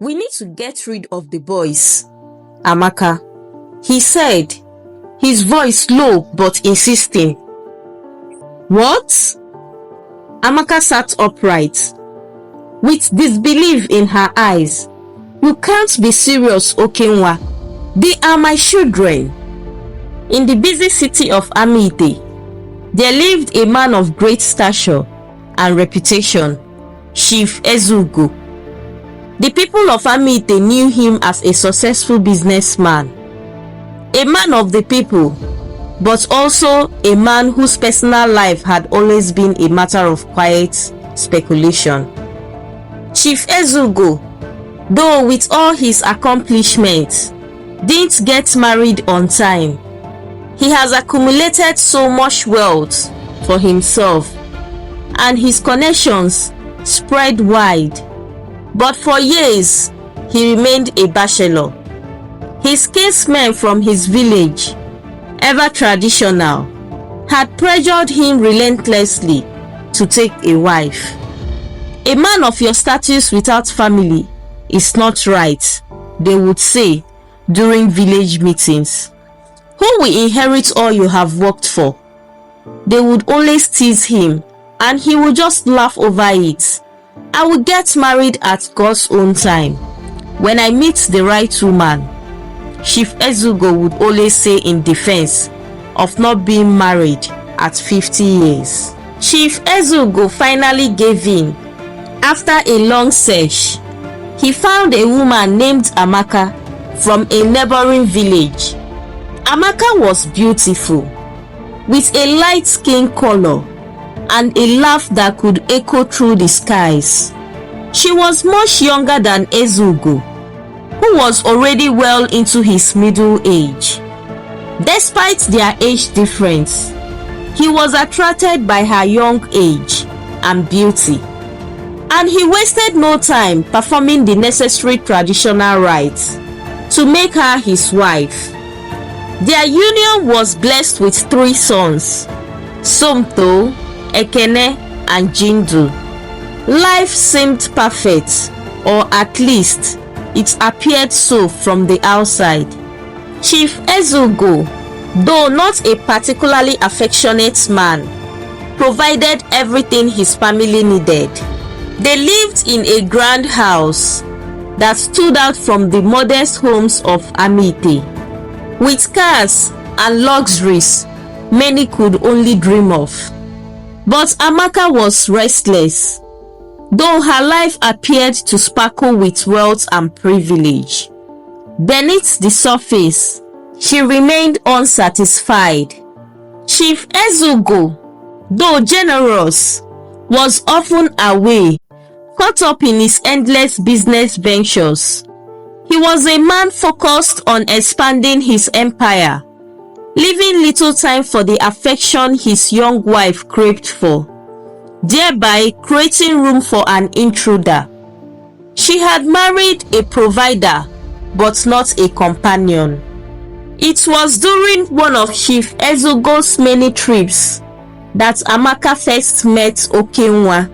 We need to get rid of the boys, Amaka, he said, his voice low but insisting. What? Amaka sat upright, with disbelief in her eyes. You can't be serious, Okenwa. They are my children. In the busy city of Amite, there lived a man of great stature and reputation, Chief Ezugo. The people of Amite knew him as a successful businessman, a man of the people, but also a man whose personal life had always been a matter of quiet speculation. Chief Ezugo, though with all his accomplishments, didn't get married on time. He has accumulated so much wealth for himself, and his connections spread wide. But for years, he remained a bachelor. His kinsmen from his village, ever traditional, had pressured him relentlessly to take a wife. A man of your status without family is not right, they would say during village meetings. Who will inherit all you have worked for? They would always tease him, and he would just laugh over it. I will get married at God's own time, when I meet the right woman, Chief Ezugo would always say in defense of not being married at 50 years. Chief Ezugo finally gave in. After a long search, he found a woman named Amaka from a neighboring village. Amaka was beautiful, with a light skin color and a laugh that could echo through the skies. She was much younger than Ezugo, who was already well into his middle age. Despite their age difference, he was attracted by her young age and beauty, and he wasted no time performing the necessary traditional rites to make her his wife. Their union was blessed with 3 sons, Somto, Ekene, and Jindu. Life seemed perfect, or at least it appeared so from the outside. Chief Ezugo, though not a particularly affectionate man, provided everything his family needed. They lived in a grand house that stood out from the modest homes of Amite, with cars and luxuries many could only dream of. But Amaka was restless, though her life appeared to sparkle with wealth and privilege. Beneath the surface, she remained unsatisfied. Chief Ezugo, though generous, was often away, caught up in his endless business ventures. He was a man focused on expanding his empire, leaving little time for the affection his young wife craved for, thereby creating room for an intruder. She had married a provider, but not a companion. It was during one of Chief Ezugo's many trips that Amaka first met Okenwa.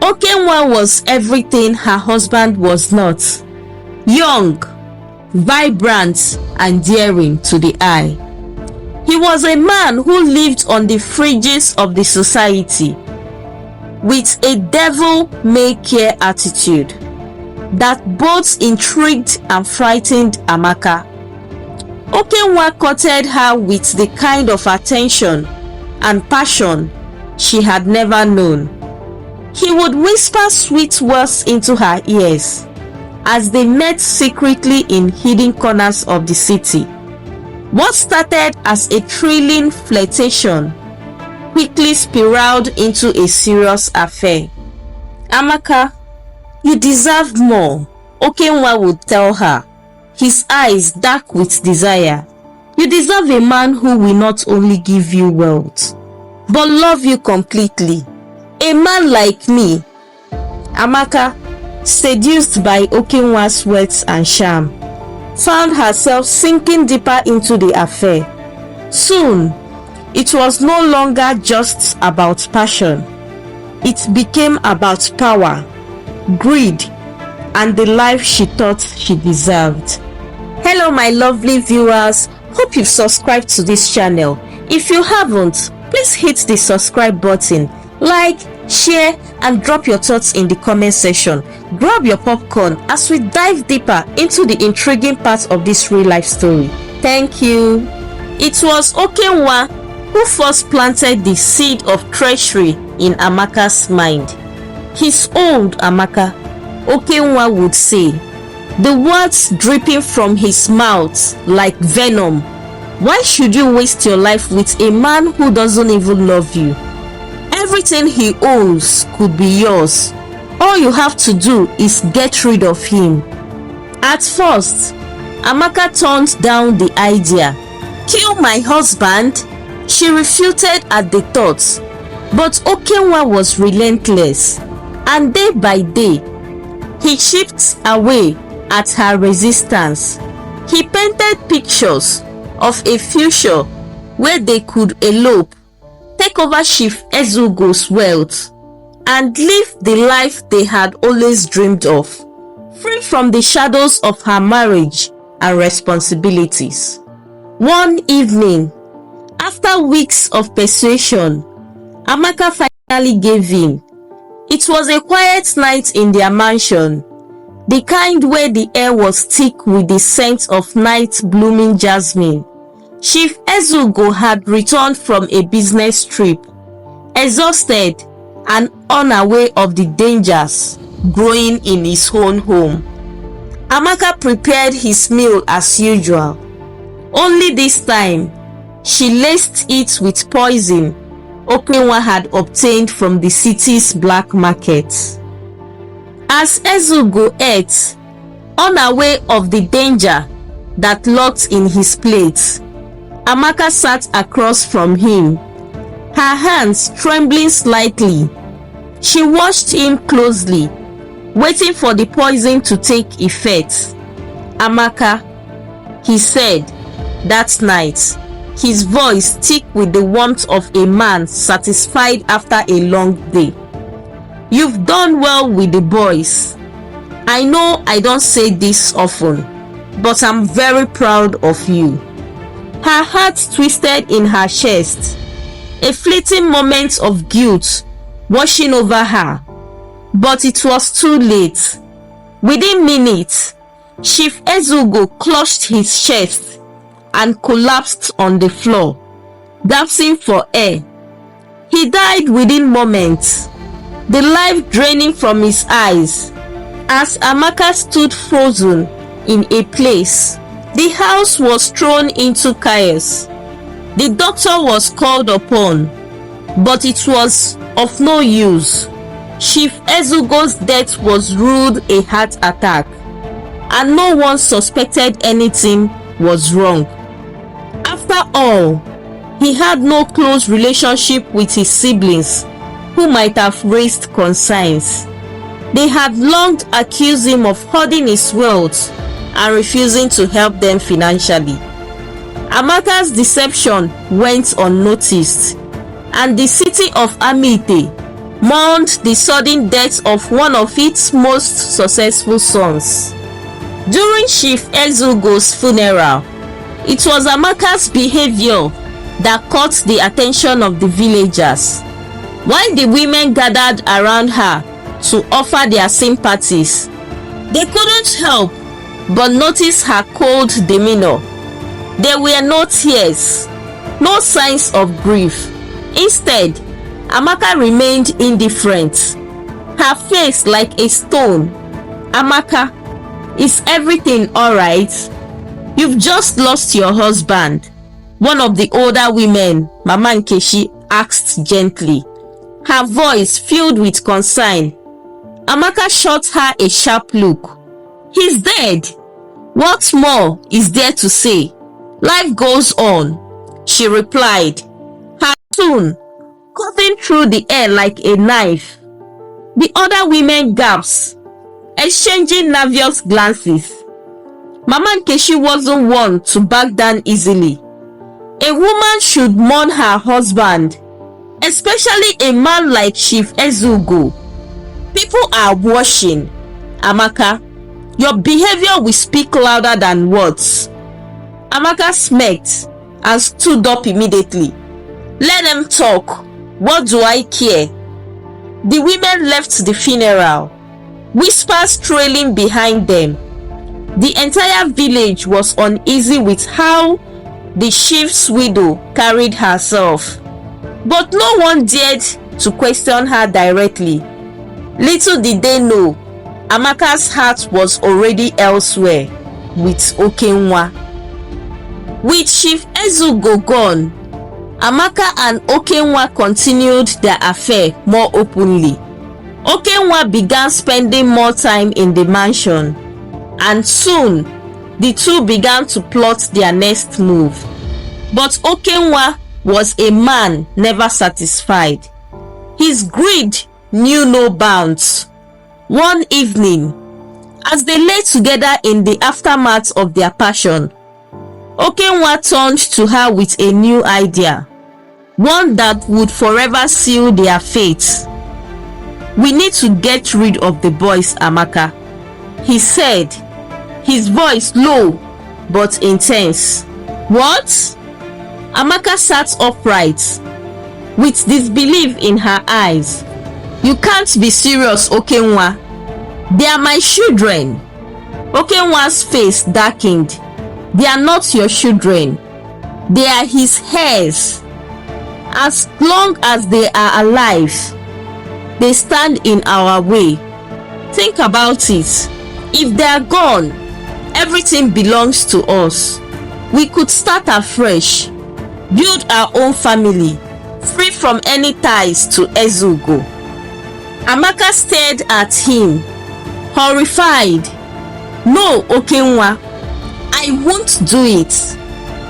Okenwa was everything her husband was not: young, vibrant, and daring to the eye. He was a man who lived on the fringes of the society, with a devil-may-care attitude that both intrigued and frightened Amaka. Okenwa courted her with the kind of attention and passion she had never known. He would whisper sweet words into her ears as they met secretly in hidden corners of the city. What started as a thrilling flirtation quickly spiraled into a serious affair. Amaka, you deserve more, Okenwa would tell her, his eyes dark with desire. You deserve a man who will not only give you wealth, but love you completely. A man like me. Amaka, seduced by Okenwa's words and charm, found herself sinking deeper into the affair. Soon, it was no longer just about passion. It became about power, greed, and the life she thought she deserved. Hello my lovely viewers, hope you've subscribed to this channel. If you haven't, please hit the subscribe button, like, share and drop your thoughts in the comment section. Grab your popcorn as we dive deeper into the intriguing part of this real life story. Thank you. It was Okenwa who first planted the seed of treachery in Amaka's mind. His old Amaka, Okenwa would say, the words dripping from his mouth like venom. Why should you waste your life with a man who doesn't even love you? Everything he owns could be yours. All you have to do is get rid of him. At first, Amaka turned down the idea. Kill my husband? She refuted at the thought. But Okenwa was relentless, and day by day, he chipped away at her resistance. He painted pictures of a future where they could elope, take over Chief Ezugo's wealth, and live the life they had always dreamed of, free from the shadows of her marriage and responsibilities. One evening, after weeks of persuasion, Amaka finally gave in. It was a quiet night in their mansion, the kind where the air was thick with the scent of night-blooming jasmine. Chief Ezugo had returned from a business trip, exhausted and unaware of the dangers growing in his own home. Amaka prepared his meal as usual. Only this time, she laced it with poison Okenwa had obtained from the city's black market. As Ezugo ate, unaware of the danger that lurked in his plate, Amaka sat across from him, her hands trembling slightly. She watched him closely, waiting for the poison to take effect. Amaka, he said that night, his voice thick with the warmth of a man satisfied after a long day. You've done well with the boys. I know I don't say this often, but I'm very proud of you. Her heart twisted in her chest, a fleeting moment of guilt washing over her. But it was too late. Within minutes, Chief Ezugo clutched his chest and collapsed on the floor, gasping for air. He died within moments, the life draining from his eyes. As Amaka stood frozen in a place, the house was thrown into chaos. The doctor was called upon, but it was of no use. Chief Ezugo's death was ruled a heart attack, and no one suspected anything was wrong. After all, he had no close relationship with his siblings who might have raised concerns. They had long accused him of hoarding his wealth and refusing to help them financially. Amaka's deception went unnoticed, and the city of Amite mourned the sudden death of one of its most successful sons. During Chief Ezugo's funeral, it was Amaka's behavior that caught the attention of the villagers. While the women gathered around her to offer their sympathies, they couldn't help but notice her cold demeanor. There were no tears, no signs of grief. Instead, Amaka remained indifferent, her face like a stone. Amaka, is everything alright? You've just lost your husband, one of the older women, Mama Nkechi, asked gently, her voice filled with concern. Amaka shot her a sharp look. He's dead. What more is there to say? Life goes on, she replied, her tone cutting through the air like a knife. The other women gasped, exchanging nervous glances. Mama Nkechi wasn't one to back down easily. A woman should mourn her husband, especially a man like Chief Ezugo. People are watching, Amaka. Your behavior will speak louder than words." Amaka smirked and stood up immediately. "Let them talk. What do I care?" The women left the funeral, whispers trailing behind them. The entire village was uneasy with how the chief's widow carried herself, but no one dared to question her directly. Little did they know, Amaka's heart was already elsewhere with Okenwa. With Chief Ezugo gone, Amaka and Okenwa continued their affair more openly. Okenwa began spending more time in the mansion, and soon the two began to plot their next move. But Okenwa was a man never satisfied. His greed knew no bounds. One evening, as they lay together in the aftermath of their passion, Okenwa turned to her with a new idea, one that would forever seal their fates. "We need to get rid of the boys, Amaka," he said, his voice low but intense. "What?" Amaka sat upright, with disbelief in her eyes. "You can't be serious, Okenwa. They are my children." Okenwa's face darkened. "They are not your children. They are his heirs. As long as they are alive, they stand in our way. Think about it. If they are gone, everything belongs to us. We could start afresh, build our own family, free from any ties to Ezugo." Amaka stared at him, horrified. "No, Okenwa, I won't do it.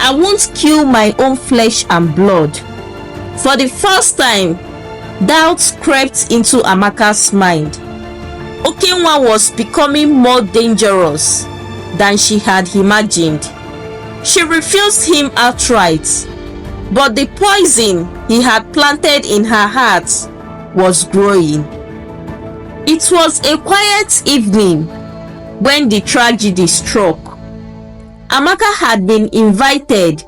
I won't kill my own flesh and blood." For the first time, doubts crept into Amaka's mind. Okenwa was becoming more dangerous than she had imagined. She refused him outright, but the poison he had planted in her heart was growing. It was a quiet evening when the tragedy struck. Amaka had been invited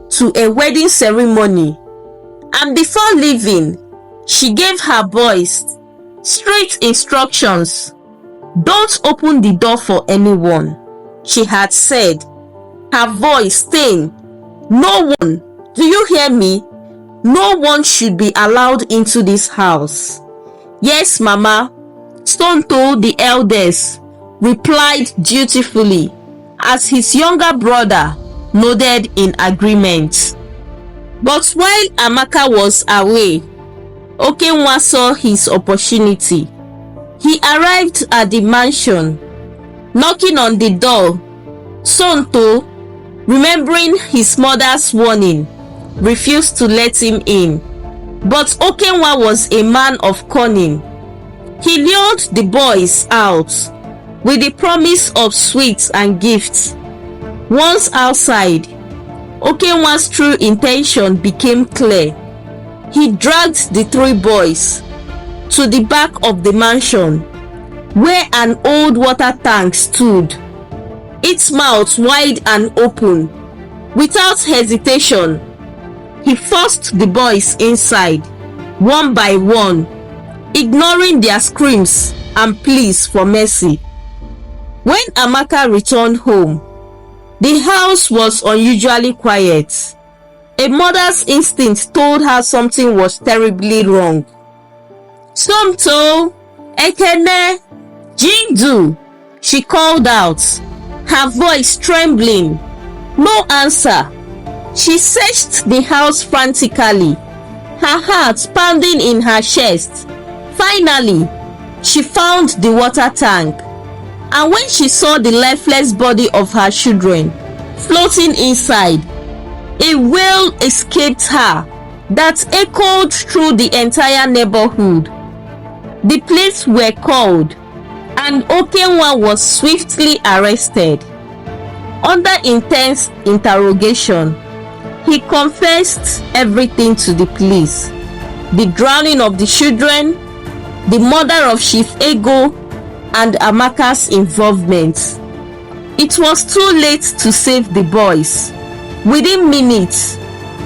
to a wedding ceremony, and before leaving, she gave her boys strict instructions. "Don't open the door for anyone," she had said, her voice thin. "No one, do you hear me? No one should be allowed into this house." "Yes, Mama," Stone told the elders, replied dutifully, as his younger brother nodded in agreement. But while Amaka was away, Okenwa saw his opportunity. He arrived at the mansion, knocking on the door. Sonto, remembering his mother's warning, refused to let him in. But Okenwa was a man of cunning. He lured the boys out with the promise of sweets and gifts. Once outside, Okenwa's true intention became clear. He dragged the three boys to the back of the mansion, where an old water tank stood, its mouth wide and open. Without hesitation, he forced the boys inside, one by one, ignoring their screams and pleas for mercy. When Amaka returned home, the house was unusually quiet. A mother's instinct told her something was terribly wrong. "Somto, Ekene, Jindu," she called out, her voice trembling. No answer. She searched the house frantically, her heart pounding in her chest. Finally, she found the water tank, and when she saw the lifeless body of her children floating inside, a wail escaped her that echoed through the entire neighborhood. The police were called, and Okenwa was swiftly arrested. Under intense interrogation, he confessed everything to the police: the drowning of the children, the murder of Chief Ego, and Amaka's involvement. It was too late to save the boys. Within minutes,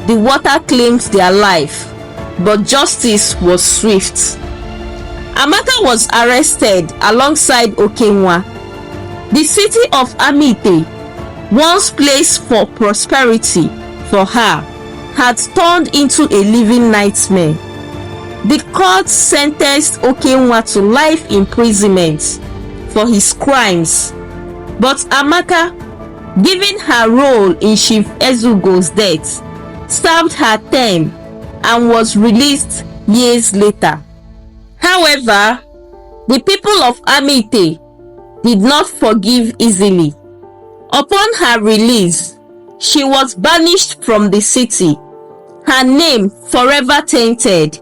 the water claimed their life, but justice was swift. Amaka was arrested alongside Okenwa. The city of Amite, once place for prosperity for her, had turned into a living nightmare. The court sentenced Okenwa to life imprisonment for his crimes, but Amaka, given her role in Chief Ezugo's death, served her term and was released years later. However, the people of Amite did not forgive easily. Upon her release, she was banished from the city, her name forever tainted.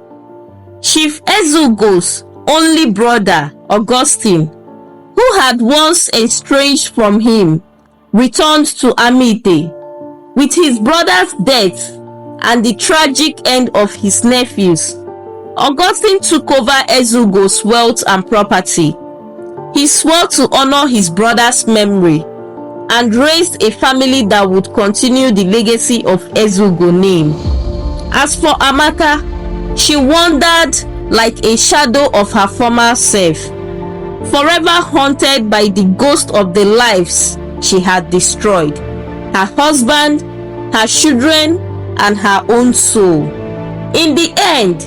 Chief Ezugo's only brother, Augustine, who had once estranged from him, returned to Amite. With his brother's death and the tragic end of his nephews, Augustine took over Ezugo's wealth and property. He swore to honor his brother's memory and raised a family that would continue the legacy of Ezugo's name. As for Amaka, she wandered like a shadow of her former self, forever haunted by the ghost of the lives she had destroyed, her husband, her children, and her own soul. In the end,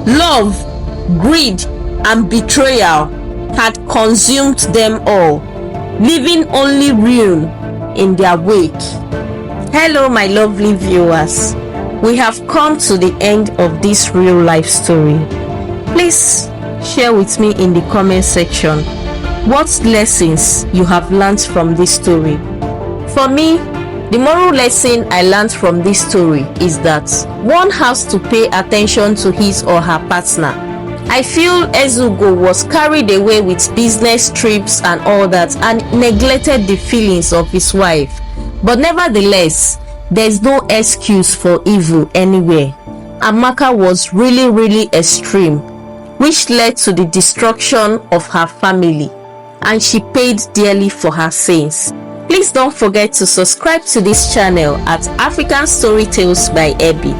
love, greed, and betrayal had consumed them all, leaving only ruin in their wake. Hello, my lovely viewers. We have come to the end of this real life story. Please share with me in the comment section what lessons you have learned from this story. For me, the moral lesson I learned from this story is that one has to pay attention to his or her partner. I feel Ezugo was carried away with business trips and all that and neglected the feelings of his wife. But nevertheless, there's no excuse for evil anywhere. Amaka was really extreme, which led to the destruction of her family, and she paid dearly for her sins. Please don't forget to subscribe to this channel at African Storytales by Abby.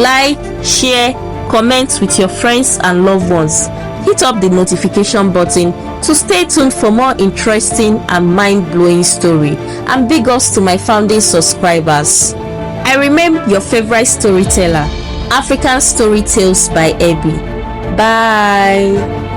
Like, share, comment with your friends and loved ones. Hit up the notification button to stay tuned for more interesting and mind-blowing story. And big ups to my founding subscribers. I remain your favorite storyteller, African Storytales by Abby. Bye.